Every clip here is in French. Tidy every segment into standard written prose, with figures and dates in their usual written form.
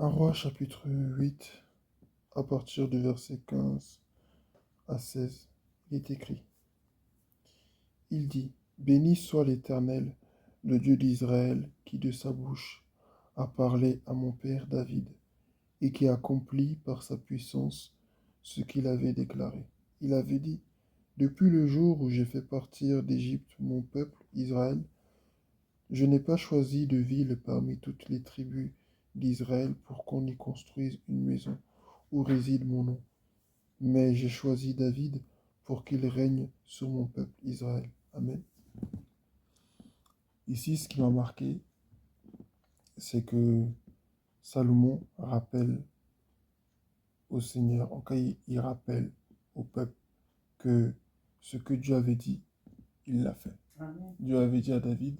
Un roi chapitre 8, à partir du verset 15 à 16, il est écrit. Il dit, béni soit l'Éternel, le Dieu d'Israël, qui de sa bouche a parlé à mon père David, et qui accomplit par sa puissance ce qu'il avait déclaré. Il avait dit, depuis le jour où j'ai fait partir d'Égypte mon peuple Israël, je n'ai pas choisi de ville parmi toutes les tribus d'Israël pour qu'on y construise une maison où réside mon nom. Mais j'ai choisi David pour qu'il règne sur mon peuple Israël. Amen. Ici, ce qui m'a marqué, c'est que Salomon rappelle au Seigneur, en cas il rappelle au peuple que ce que Dieu avait dit, il l'a fait. Amen. Dieu avait dit à David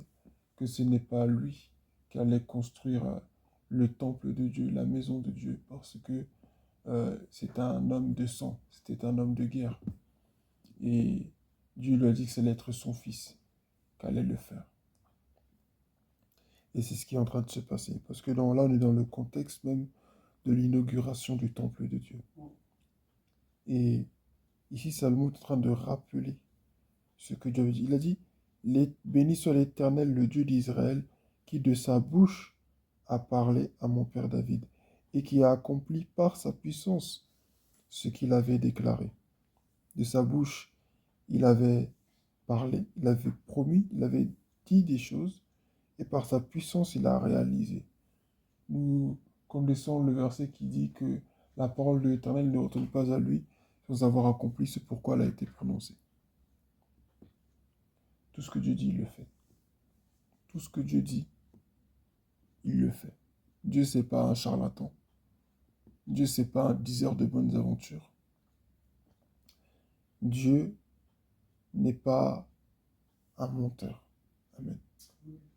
que ce n'est pas lui qui allait construire le temple de Dieu, la maison de Dieu, parce que c'était un homme de sang, c'était un homme de guerre. Et Dieu lui a dit que c'est l'être son fils qui allait le faire. Et c'est ce qui est en train de se passer. Parce que là, on est dans le contexte même de l'inauguration du temple de Dieu. Et ici, Salomon est en train de rappeler ce que Dieu a dit. Il a dit, béni soit l'Éternel, le Dieu d'Israël, qui de sa bouche a parlé à mon père David, et qui a accompli par sa puissance ce qu'il avait déclaré. De sa bouche, il avait parlé, il avait promis, il avait dit des choses, et par sa puissance, il a réalisé. Nous connaissons le verset qui dit que la parole de l'Éternel ne retourne pas à lui sans avoir accompli ce pourquoi elle a été prononcée. Tout ce que Dieu dit, il le fait. Tout ce que Dieu dit, il le fait. Dieu, c'est pas un charlatan. Dieu, c'est pas un diseur de bonnes aventures. Dieu n'est pas un menteur. Amen.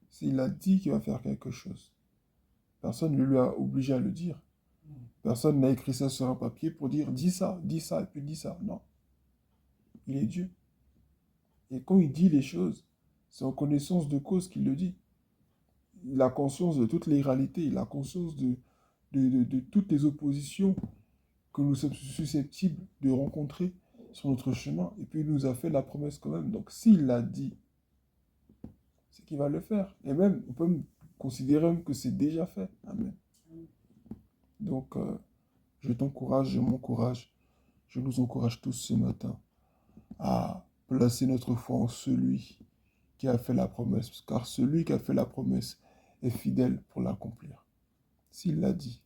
S'il a dit qu'il va faire quelque chose, personne ne lui a obligé à le dire. Personne n'a écrit ça sur un papier pour dire dis ça, et puis dis ça. Non. Il est Dieu. Et quand il dit les choses, c'est en connaissance de cause qu'il le dit. Il a conscience de toutes les réalités, il a conscience de toutes les oppositions que nous sommes susceptibles de rencontrer sur notre chemin. Et puis il nous a fait la promesse quand même. Donc s'il l'a dit, c'est qu'il va le faire. Et même, on peut considérer même que c'est déjà fait. Amen. Donc, je t'encourage, je m'encourage, je nous encourage tous ce matin à placer notre foi en celui qui a fait la promesse. Car celui qui a fait la promesse est fidèle pour l'accomplir. S'il l'a dit.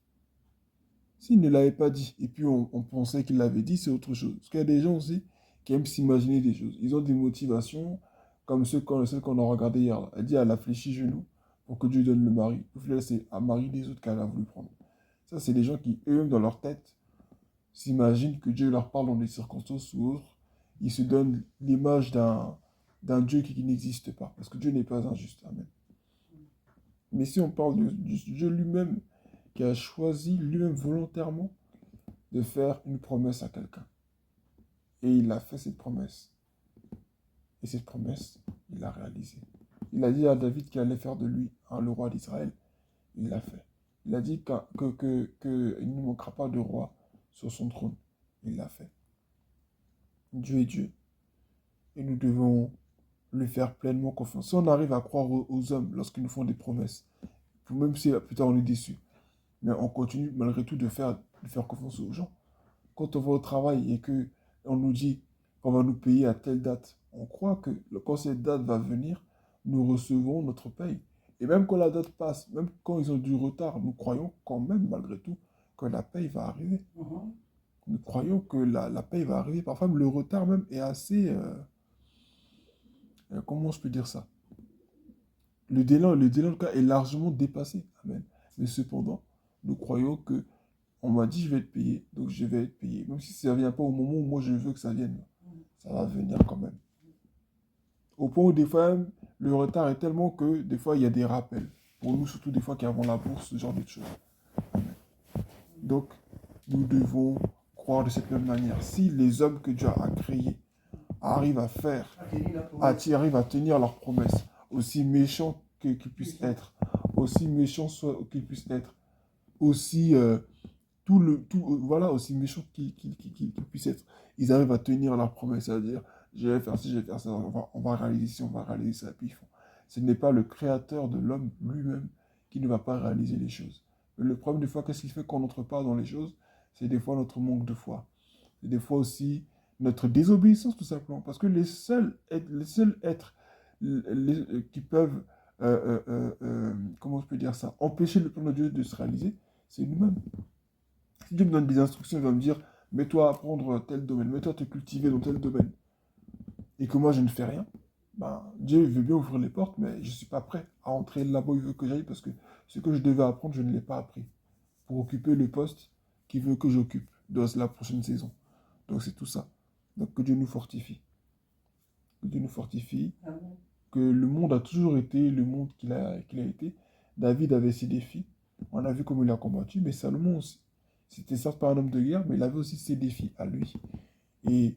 S'il ne l'avait pas dit, et puis on pensait qu'il l'avait dit, c'est autre chose. Parce qu'il y a des gens aussi qui aiment s'imaginer des choses. Ils ont des motivations, comme celle qu'on a regardée hier. Elle dit, elle a fléchi genou pour que Dieu donne le mari. Au final, c'est un mari des autres qu'elle a voulu prendre. Ça, c'est des gens qui, eux-mêmes, dans leur tête, s'imaginent que Dieu leur parle dans des circonstances ou autres. Ils se donnent l'image d'un Dieu qui n'existe pas. Parce que Dieu n'est pas injuste. Amen. Mais si on parle du Dieu lui-même, qui a choisi lui-même volontairement de faire une promesse à quelqu'un. Et il a fait cette promesse. Et cette promesse, il l'a réalisée. Il a dit à David qu'il allait faire de lui le roi d'Israël. Il l'a fait. Il a dit qu'il ne manquera pas de roi sur son trône. Il l'a fait. Dieu est Dieu. Et nous devons lui faire pleinement confiance. Si on arrive à croire aux hommes lorsqu'ils nous font des promesses, même si plus tard on est déçu, mais on continue malgré tout de faire confiance aux gens. Quand on va au travail et qu'on nous dit qu'on va nous payer à telle date, on croit que quand cette date va venir, nous recevrons notre paye. Et même quand la date passe, même quand ils ont du retard, nous croyons quand même, malgré tout, que la paye va arriver. Nous croyons que la paye va arriver. Parfois, le retard même est assez... comment je peux dire ça? Le délai, en tout cas, est largement dépassé. Amen. Mais cependant, nous croyons que on m'a dit je vais être payé, donc je vais être payé. Même si ça ne vient pas au moment où moi je veux que ça vienne, ça va venir quand même. Au point où des fois, le retard est tellement que des fois il y a des rappels. Pour nous, surtout des fois qui avons la bourse, ce genre de choses. Donc, nous devons croire de cette même manière. Si les hommes que Dieu a créés arrivent à faire, arrivent à tenir leurs promesses, aussi méchants qu'ils puissent être, aussi méchants qu'ils puissent être, aussi, voilà, aussi méchants qu'ils puissent être, ils arrivent à tenir leurs promesses, c'est-à-dire, je vais faire ci, je vais faire ça, on va réaliser ci, on va réaliser ça, puis ils font. Ce n'est pas le créateur de l'homme lui-même qui ne va pas réaliser les choses. Mais le problème, des fois, qu'est-ce qui fait qu'on n'entre pas dans les choses? C'est des fois notre manque de foi. C'est des fois aussi notre désobéissance, tout simplement. Parce que les seuls êtres qui peuvent, comment je peux dire ça, empêcher le plan de Dieu de se réaliser, c'est nous-mêmes. Si Dieu me donne des instructions, il va me dire, mets-toi à apprendre tel domaine, mets-toi à te cultiver dans tel domaine, et que moi je ne fais rien, ben, Dieu veut bien ouvrir les portes, mais je ne suis pas prêt à entrer là-bas où il veut que j'aille, parce que ce que je devais apprendre, je ne l'ai pas appris, pour occuper le poste qu'il veut que j'occupe dans la prochaine saison. Donc c'est tout ça. Donc que Dieu nous fortifie. Que Dieu nous fortifie. Amen. Que le monde a toujours été le monde qu'il a été. David avait ses défis. On a vu comment il a combattu, mais Salomon aussi. C'était certes pas un homme de guerre, mais il avait aussi ses défis à lui. Et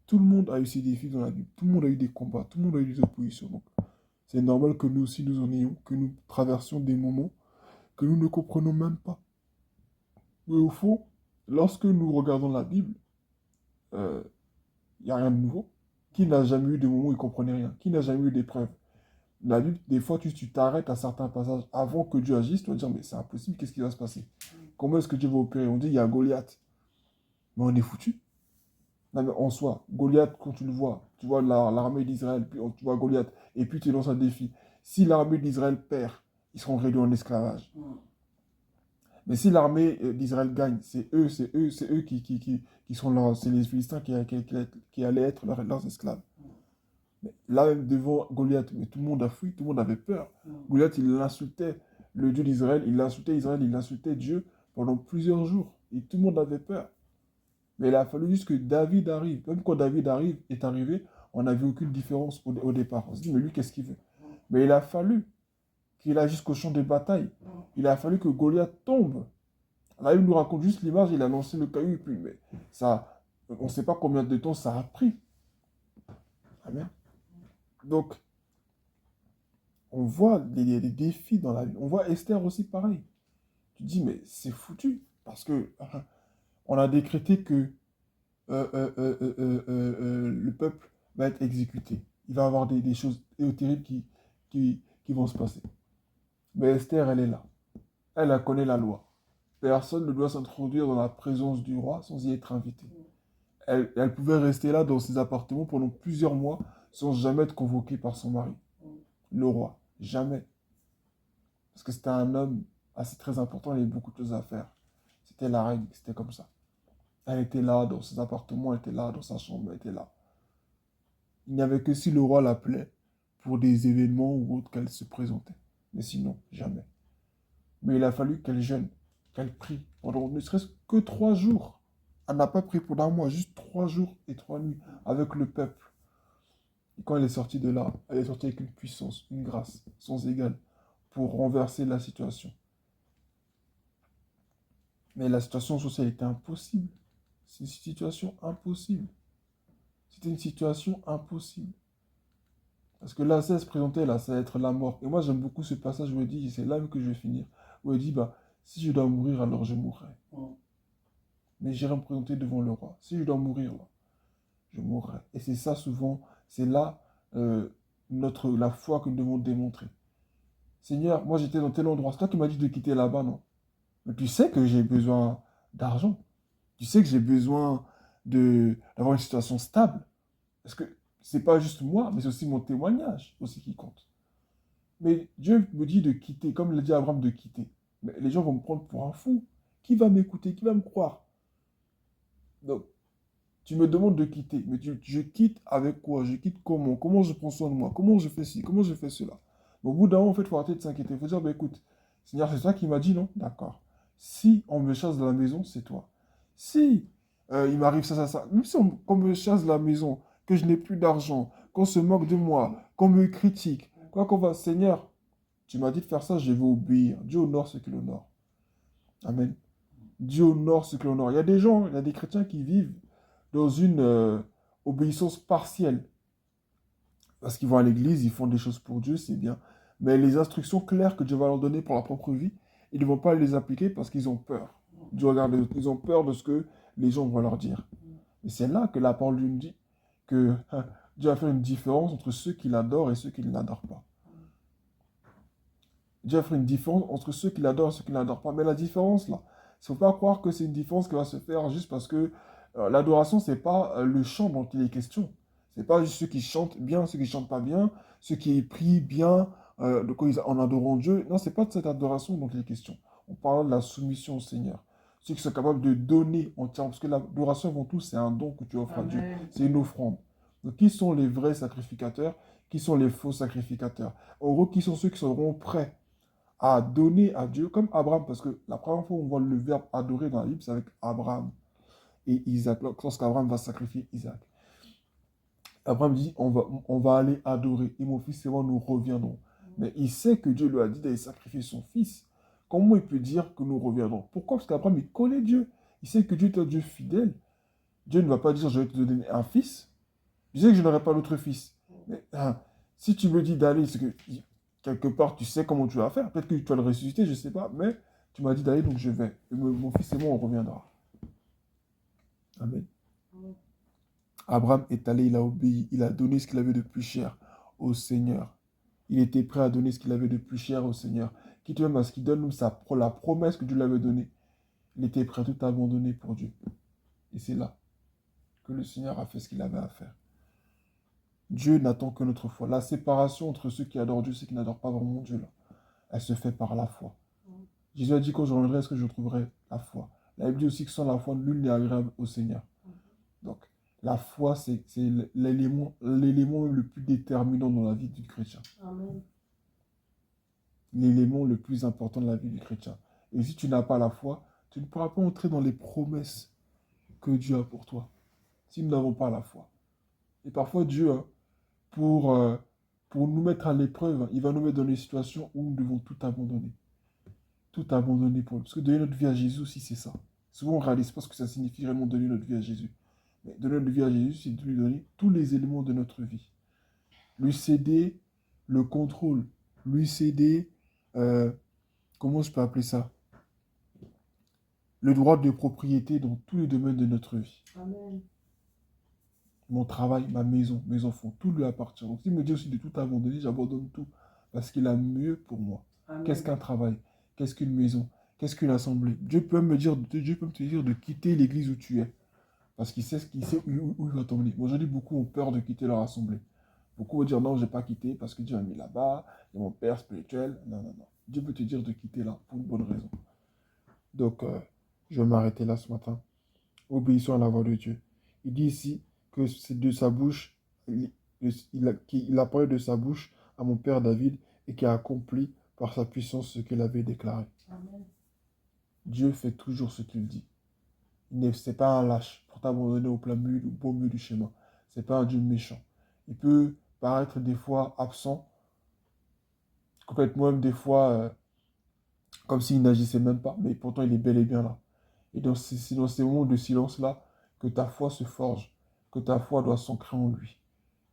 tout le monde a eu ses défis dans la vie. Tout le monde a eu des combats. Tout le monde a eu des oppositions. Donc c'est normal que nous aussi nous en ayons, que nous traversions des moments que nous ne comprenons même pas. Mais au fond, lorsque nous regardons la Bible, il n'y a rien de nouveau. Qui n'a jamais eu de moment où il ne comprenait rien? Qui n'a jamais eu d'épreuve? La Bible, des fois, tu t'arrêtes à certains passages avant que Dieu agisse, tu vas dire, mais c'est impossible, qu'est-ce qui va se passer? Comment est-ce que Dieu va opérer? On dit, il y a Goliath. Mais on est foutu. Non, mais en soi, Goliath, quand tu le vois, tu vois l'armée d'Israël, puis tu vois Goliath, et puis tu lances un défi. Si l'armée d'Israël perd, ils seront réduits en esclavage. Mais si l'armée d'Israël gagne, c'est eux qui sont là, c'est les Philistins qui allaient être leurs esclaves. Mais là, même devant Goliath, mais tout le monde a fui, tout le monde avait peur. Goliath, il insultait le Dieu d'Israël, il insultait Dieu pendant plusieurs jours. Et tout le monde avait peur. Mais il a fallu juste que David arrive. Même quand est arrivé, on n'avait aucune différence au départ. On se dit, mais lui, qu'est-ce qu'il veut? Mais il a fallu qu'il aille jusqu'au champ de bataille. Il a fallu que Goliath tombe. Là, il nous raconte juste l'image, il a lancé le caillou, et puis, mais ça, on ne sait pas combien de temps ça a pris. Amen. Donc, on voit des défis dans la vie. On voit Esther aussi pareil. Tu te dis, mais c'est foutu. Parce que on a décrété que le peuple va être exécuté. Il va y avoir des choses terribles qui vont se passer. Mais Esther, elle est là. Elle connaît la loi. Personne ne doit s'introduire dans la présence du roi sans y être invité. Elle pouvait rester là dans ses appartements pendant plusieurs mois sans jamais être convoquée par son mari, le roi. Jamais. Parce que c'était un homme assez très important, il avait beaucoup de choses à faire. C'était la reine, c'était comme ça. Elle était là dans ses appartements, elle était là dans sa chambre, elle était là. Il n'y avait que si le roi l'appelait pour des événements ou autres qu'elle se présentait. Mais sinon, jamais. Mais il a fallu qu'elle jeûne, qu'elle prie pendant ne serait-ce que 3 jours. Elle n'a pas pris pendant un mois, juste 3 jours et 3 nuits avec le peuple. Et quand elle est sortie de là, elle est sortie avec une puissance, une grâce sans égale pour renverser la situation. Mais la situation sociale était impossible. C'est une situation impossible. C'était une situation impossible. Parce que là, ça elle se présentait, là, ça va être la mort. Et moi, j'aime beaucoup ce passage où il dit, c'est là que je vais finir, où il dit, bah, si je dois mourir, alors je mourrai. Mais j'irai me présenter devant le roi. Si je dois mourir, là, je mourrai. Et c'est ça, souvent, c'est là la foi que nous devons démontrer. Seigneur, moi, j'étais dans tel endroit. C'est toi qui m'as dit de quitter là-bas, non? Mais tu sais que j'ai besoin d'argent. Tu sais que j'ai besoin d'avoir une situation stable. Parce que c'est pas juste moi, mais c'est aussi mon témoignage aussi qui compte. Mais Dieu me dit de quitter, comme il a dit à Abraham de quitter. Mais les gens vont me prendre pour un fou. Qui va m'écouter? Qui va me croire? Donc, tu me demandes de quitter. Mais je quitte avec quoi? Je quitte comment? Comment je prends soin de moi? Comment je fais ci? Comment je fais cela? Mais au bout d'un moment, en fait, il faut arrêter de s'inquiéter. Il faut dire, bah, écoute, Seigneur, c'est toi qui m'as dit, non? D'accord. Si on me chasse de la maison, c'est toi. Si il m'arrive ça, ça, ça, même si qu'on me chasse de la maison, que je n'ai plus d'argent, qu'on se moque de moi, qu'on me critique, quoi qu'on va, Seigneur, tu m'as dit de faire ça, je vais obéir. Dieu honore ce qu'il honore. Amen. Dieu honore ce qu'il honore. Il y a des gens, il y a des chrétiens qui vivent dans une obéissance partielle. Parce qu'ils vont à l'église, ils font des choses pour Dieu, c'est bien. Mais les instructions claires que Dieu va leur donner pour leur propre vie, ils ne vont pas les appliquer parce qu'ils ont peur. Dieu regarde, ils ont peur de ce que les gens vont leur dire. Et c'est là que la parole de Dieu nous dit que Dieu a fait une différence entre ceux qui l'adorent et ceux qui ne l'adorent pas. Dieu a fait une différence entre ceux qui l'adorent et ceux qui ne l'adorent pas. Mais la différence, là, il ne faut pas croire que c'est une différence qui va se faire juste parce que l'adoration, ce n'est pas le chant dont il est question. Ce n'est pas juste ceux qui chantent bien, ceux qui ne chantent pas bien, ceux qui prient bien, en adorant Dieu. Non, ce n'est pas de cette adoration dont il est question. On parle de la soumission au Seigneur. Ceux qui sont capables de donner entièrement. Parce que l'adoration, avant tout, c'est un don que tu offres à Dieu. C'est une offrande. Donc, qui sont les vrais sacrificateurs? Qui sont les faux sacrificateurs? En gros, qui sont ceux qui seront prêts à donner à Dieu, comme Abraham, parce que la première fois où on voit le verbe adorer dans la Bible, c'est avec Abraham et Isaac, lorsqu'Abraham va sacrifier Isaac. Abraham dit, on va aller adorer, et mon fils et moi, nous reviendrons. Mais il sait que Dieu lui a dit d'aller sacrifier son fils. Comment il peut dire que nous reviendrons? Pourquoi? Parce qu'Abraham, il connaît Dieu. Il sait que Dieu est un Dieu fidèle. Dieu ne va pas dire, je vais te donner un fils. Je sais que je n'aurai pas d'autre fils. Mais si tu me dis d'aller, c'est que quelque part, tu sais comment tu vas faire. Peut-être que tu vas le ressusciter, je ne sais pas. Mais tu m'as dit d'aller, donc je vais. Et mon fils et moi, on reviendra. Amen. Abraham est allé, il a obéi. Il a donné ce qu'il avait de plus cher au Seigneur. Il était prêt à donner ce qu'il avait de plus cher au Seigneur. Quitte même à ce qu'il donne la promesse que Dieu lui avait donnée. Il était prêt à tout abandonner pour Dieu. Et c'est là que le Seigneur a fait ce qu'il avait à faire. Dieu n'attend que notre foi. La séparation entre ceux qui adorent Dieu et ceux qui n'adorent pas vraiment Dieu, là, elle se fait par la foi. Jésus a dit, quand je reviendrai, est-ce que je trouverai la foi? La Bible dit aussi que sans la foi, nul n'est agréable au Seigneur. Donc, la foi, c'est l'élément même le plus déterminant dans la vie du chrétien. Amen. L'élément le plus important de la vie du chrétien. Et si tu n'as pas la foi, tu ne pourras pas entrer dans les promesses que Dieu a pour toi. Si nous n'avons pas la foi. Et parfois, Dieu, pour nous mettre à l'épreuve, il va nous mettre dans des situations où nous devons tout abandonner. Tout abandonner pour lui. Parce que donner notre vie à Jésus aussi, c'est ça. Souvent, on ne réalise pas ce que ça signifie vraiment donner notre vie à Jésus. Mais donner notre vie à Jésus, c'est de lui donner tous les éléments de notre vie. Lui céder le contrôle. Lui céder, comment je peux appeler ça? Le droit de propriété dans tous les domaines de notre vie. Amen. Mon travail, ma maison, mes enfants, tout lui appartient. Donc, s'il me dit aussi de tout abandonner, j'abandonne tout. Parce qu'il a mieux pour moi. Qu'est-ce qu'un travail? Qu'est-ce qu'une maison? Qu'est-ce qu'une assemblée? Dieu peut me dire, Dieu peut te dire de quitter l'église où tu es. Parce qu'il sait où il va t'emmener. Aujourd'hui, beaucoup ont peur de quitter leur assemblée. Beaucoup vont dire non, je n'ai pas quitté parce que Dieu m'a mis là-bas, il y a mon père spirituel. Non, non, non. Dieu peut te dire de quitter là pour une bonne raison. Donc, je vais m'arrêter là ce matin. Obéissons à la voix de Dieu. Il dit ici que c'est de sa bouche, il a parlé de sa bouche à mon père David et qui a accompli par sa puissance ce qu'il avait déclaré. Amen. Dieu fait toujours ce qu'il dit. Ce n'est pas un lâche pour t'abandonner au beau milieu du chemin. Ce n'est pas un Dieu méchant. Il peut paraître des fois absent, complètement même des fois comme s'il n'agissait même pas, mais pourtant il est bel et bien là. Et c'est dans ces moments de silence-là que ta foi se forge, que ta foi doit s'ancrer en lui,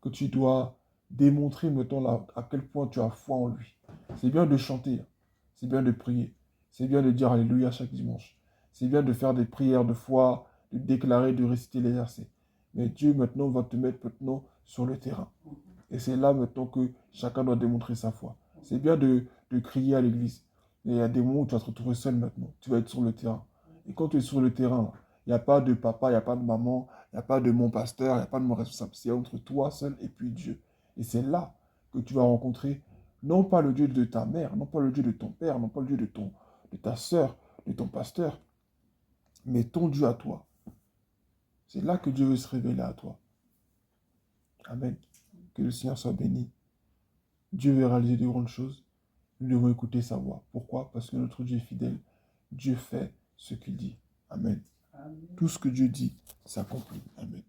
que tu dois démontrer maintenant là, à quel point tu as foi en lui. C'est bien de chanter, c'est bien de prier, c'est bien de dire Alléluia chaque dimanche, c'est bien de faire des prières de foi, de déclarer, de réciter les versets. Mais Dieu maintenant va te mettre maintenant sur le terrain. Et c'est là maintenant que chacun doit démontrer sa foi. C'est bien de crier à l'église. Mais il y a des moments où tu vas te retrouver seul maintenant. Tu vas être sur le terrain. Et quand tu es sur le terrain, il n'y a pas de papa, il n'y a pas de maman, il n'y a pas de mon pasteur, il n'y a pas de mon responsable. C'est entre toi seul et puis Dieu. Et c'est là que tu vas rencontrer non pas le Dieu de ta mère, non pas le Dieu de ton père, non pas le Dieu de ta soeur, de ton pasteur, mais ton Dieu à toi. C'est là que Dieu veut se révéler à toi. Amen. Que le Seigneur soit béni. Dieu veut réaliser de grandes choses. Nous devons écouter sa voix. Pourquoi? Parce que notre Dieu est fidèle. Dieu fait ce qu'il dit. Amen. Amen. Tout ce que Dieu dit s'accomplit. Amen.